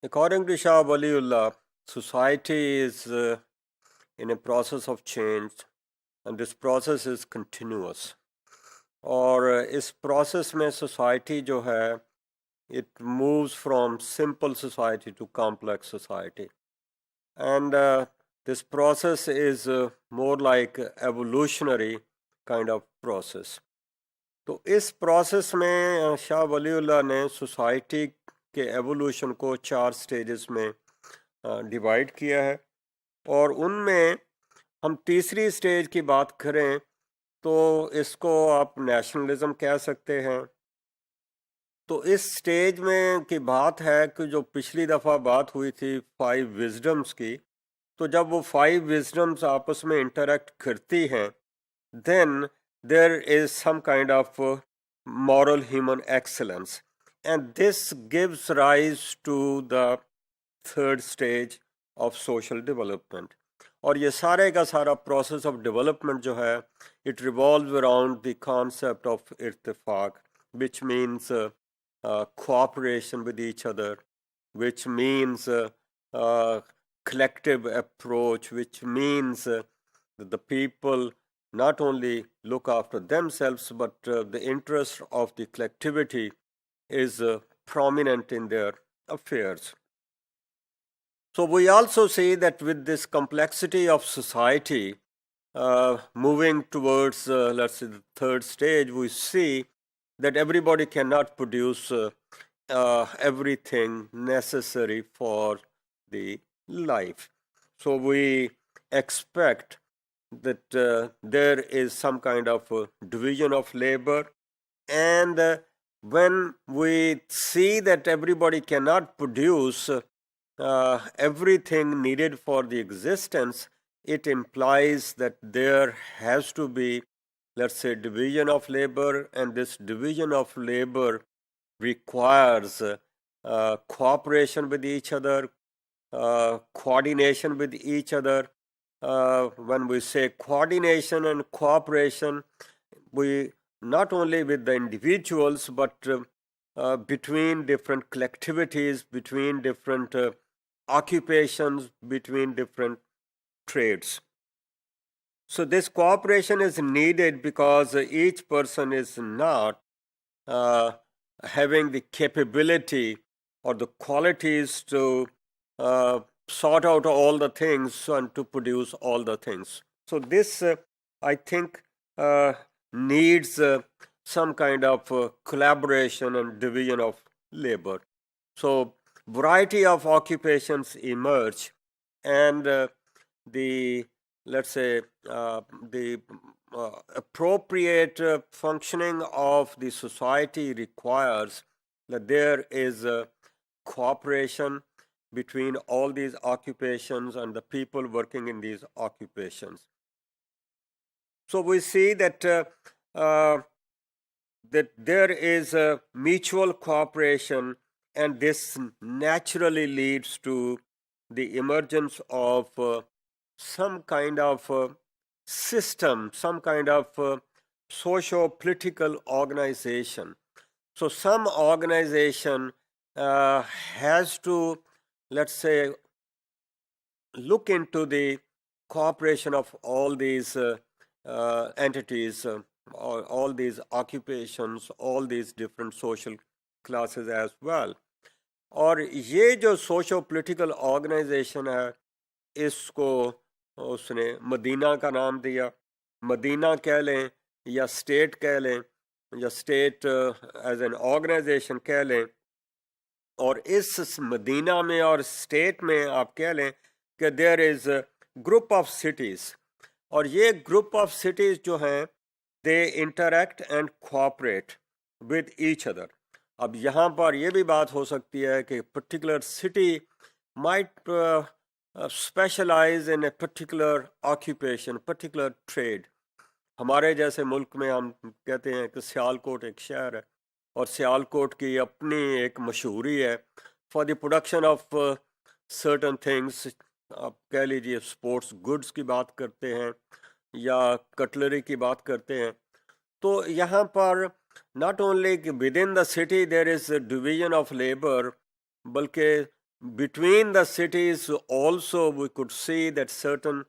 According to Shah Waliullah, society is in a process of change, and this process is continuous. और इस process में society जो है, it moves from simple society to complex society. And this process is more like evolutionary kind of process. तो इस process में शाह वलीउल्लाह ने society के एवोल्यूशन को 4 स्टेजेस में डिवाइड किया है, और उनमें हम तीसरी स्टेज की बात करें तो इसको आप नेशनलिज्म कह सकते हैं। तो इस स्टेज में की बात है कि जो पिछली दफ़ा बात हुई थी 5 विजडम्स की, तो जब वो 5 विजडम्स आपस में इंटरेक्ट करती हैं, then there is some kind of moral human excellence, and this gives rise to the third stage of social development. और ये सारे का सारा process of development जो है, it revolves around the concept of irtifaq, which means cooperation with each other, which means collective approach, which means that the people not only look after themselves, but the interest of the collectivity is prominent in their affairs. So we also see that with this complexity of society moving towards, let's say, the third stage, we see that everybody cannot produce everything necessary for the life. So we expect that there is some kind of division of labor, and when we see that everybody cannot produce everything needed for the existence, it implies that there has to be, let's say, division of labor, and this division of labor requires cooperation with each other, coordination with each other. When we say coordination and cooperation, we not only with the individuals, but between different collectivities, between different occupations, between different trades. So this cooperation is needed because each person is not having the capability or the qualities to sort out all the things and to produce all the things. So this, I think, needs some kind of collaboration and division of labor. So variety of occupations emerge, and the, let's say, the appropriate functioning of the society requires that there is cooperation between all these occupations and the people working in these occupations. So we see that that there is a mutual cooperation, and this naturally leads to the emergence of some kind of system, some kind of socio-political organization. So some organization has to, let's say, look into the cooperation of all these entities, all these occupations, all these different social classes as well. और ये जो socio political organisation है, इसको उसने Medina का नाम दिया। Medina कह लें या स्टेट कह लें या स्टेट एज एन ऑर्गेनाइजेशन कह लें, और इस मदीना में और स्टेट में आप कह लें कि there is group of cities, और ये ग्रुप ऑफ सिटीज़ जो हैं they interact and cooperate with each other. अब यहाँ पर यह भी बात हो सकती है कि particular city might specialise in a particular occupation, particular trade. हमारे जैसे मुल्क में हम कहते हैं कि सियालकोट एक शहर है और सियालकोट की अपनी एक मशहूरी है for the production of certain things. आप कह लीजिए स्पोर्ट्स गुड्स की बात करते हैं या कटलरी की बात करते हैं. तो यहाँ पर not only within the city there is a division of labor, बल्कि between the cities also we could see that certain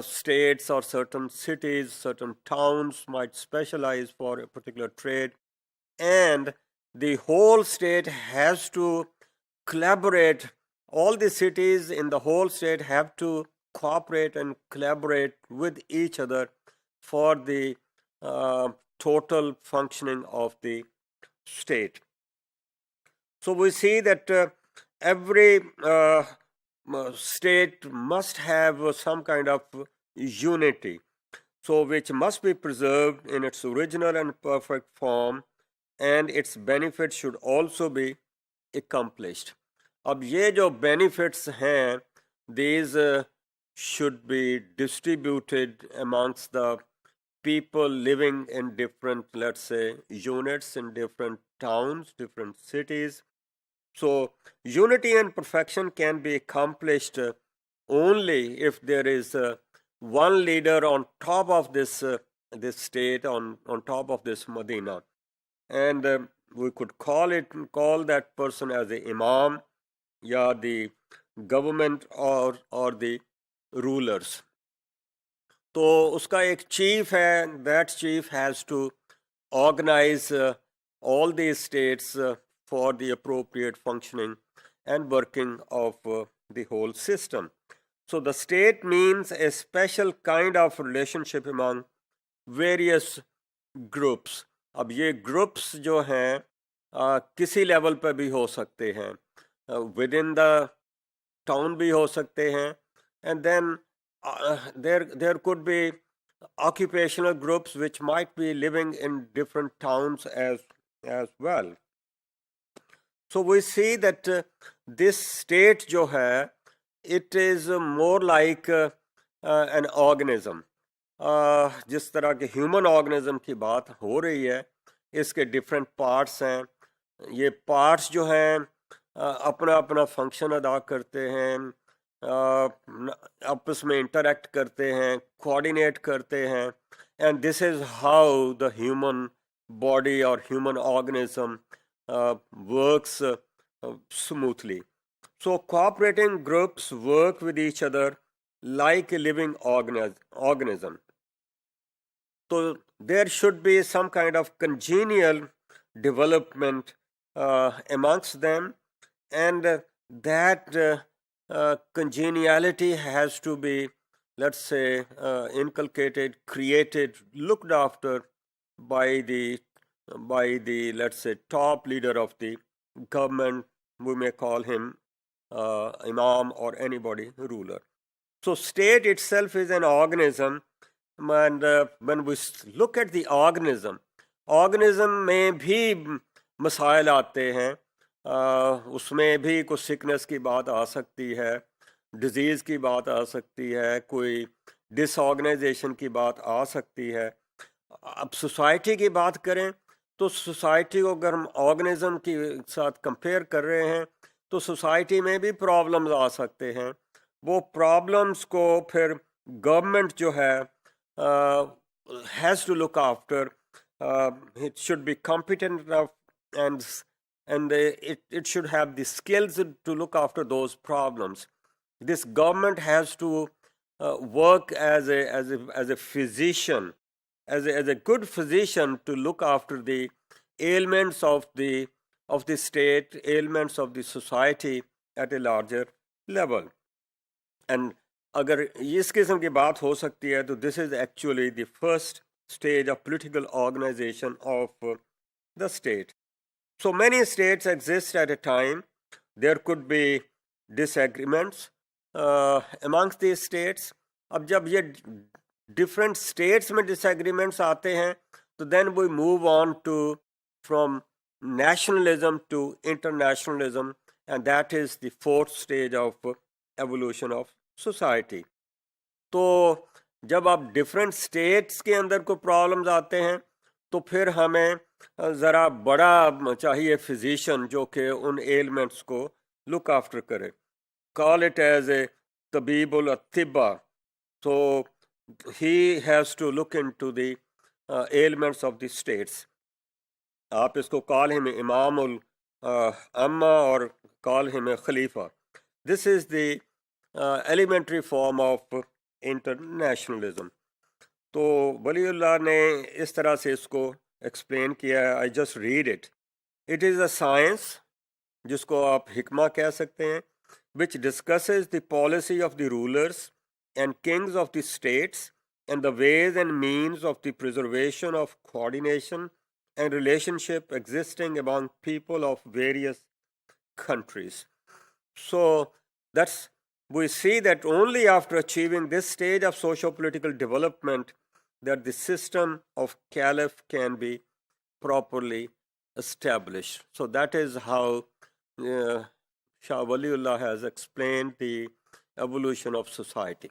states or certain cities, certain towns might specialize for a particular trade, and the whole state has to collaborate. All the cities in the whole state have to cooperate and collaborate with each other for the uh, total functioning of the state. So we see that every state must have some kind of unity, so which must be preserved in its original and perfect form, and its benefits should also be accomplished. अब ये जो benefits हैं, these should be distributed amongst the people living in different, let's say, units in different towns, different cities. So unity and perfection can be accomplished only if there is one leader on top of this state, on top of this Medina, and we could call that person as the imam, या the government or the rulers. तो उसका एक chief है, that chief has to organize all these states for the appropriate functioning and working of the whole system. So the state means a special kind of relationship among various groups. अब ये groups जो हैं किसी level पर भी हो सकते हैं, within the town भी हो सकते हैं, and then there could be occupational groups which might be living in different towns as well. So we see that this state जो है, it is more like an organism. जिस तरह के human organism की बात हो रही है, इसके डिफरेंट पार्ट्स हैं. ये पार्ट्स जो हैं अपना अपना फंक्शन अदा करते हैं, आपस में इंटरेक्ट करते हैं, कोऑर्डिनेट करते हैं, and this is how the human body और human organism works smoothly. So cooperating groups work with each other like a living organism. So there should be some kind of congenial development amongst them, and that congeniality has to be, let's say, inculcated, created, looked after by the let's say top leader of the government. We may call him imam or anybody ruler. So state itself is an organism, and when we look at the organism में भी मसाइल आते हैं, उसमें भी कुछ sickness की बात आ सकती है, डिजीज़ की बात आ सकती है, कोई डिसऑर्गेनाइजेशन की बात आ सकती है. अब सोसाइटी की बात करें तो सोसाइटी को अगर हम ऑर्गेनिज्म के साथ कंपेयर कर रहे हैं तो सोसाइटी में भी प्रॉब्लम्स आ सकते हैं. वो प्रॉब्लम्स को फिर गवर्नमेंट जो है has to look after. It should be competent enough and it should have the skills to look after those problems. This government has to work as a physician, as a good physician, to look after the ailments of the state, ailments of the society at a larger level. And अगर इस किस्म की बात हो सकती है तो this is actually the first stage of political organization of the state. So many states exist at a time. There could be disagreements amongst these states. अब जब ये different states में disagreements आते हैं तो then we move on to from nationalism to internationalism, and that is the fourth stage of evolution of society. तो जब आप different states के अंदर को problems आते हैं तो फिर हमें ज़रा बड़ा चाहिए फिजिशियन जो कि उन एलिमेंट्स को लुक आफ्टर करे. कॉल इट एज ए तबीबुल अतिबा. So he has to look into the elements of the states. आप इसको कॉल हिम इमामुल Amma, or call him a Khalifa. This is the elementary form of internationalism. तो वलीउल्लाह ने इस तरह से इसको एक्सप्लेन किया है. I just read it. It is a science, जिसको आप हिकमा कह सकते हैं, which discusses the policy of the rulers and kings of the states and the ways and means of the preservation of coordination and relationship existing among people of various countries. So that's we see that only after achieving this stage of socio-political development that the system of caliph can be properly established. So that is how Shah Waliullah has explained the evolution of society.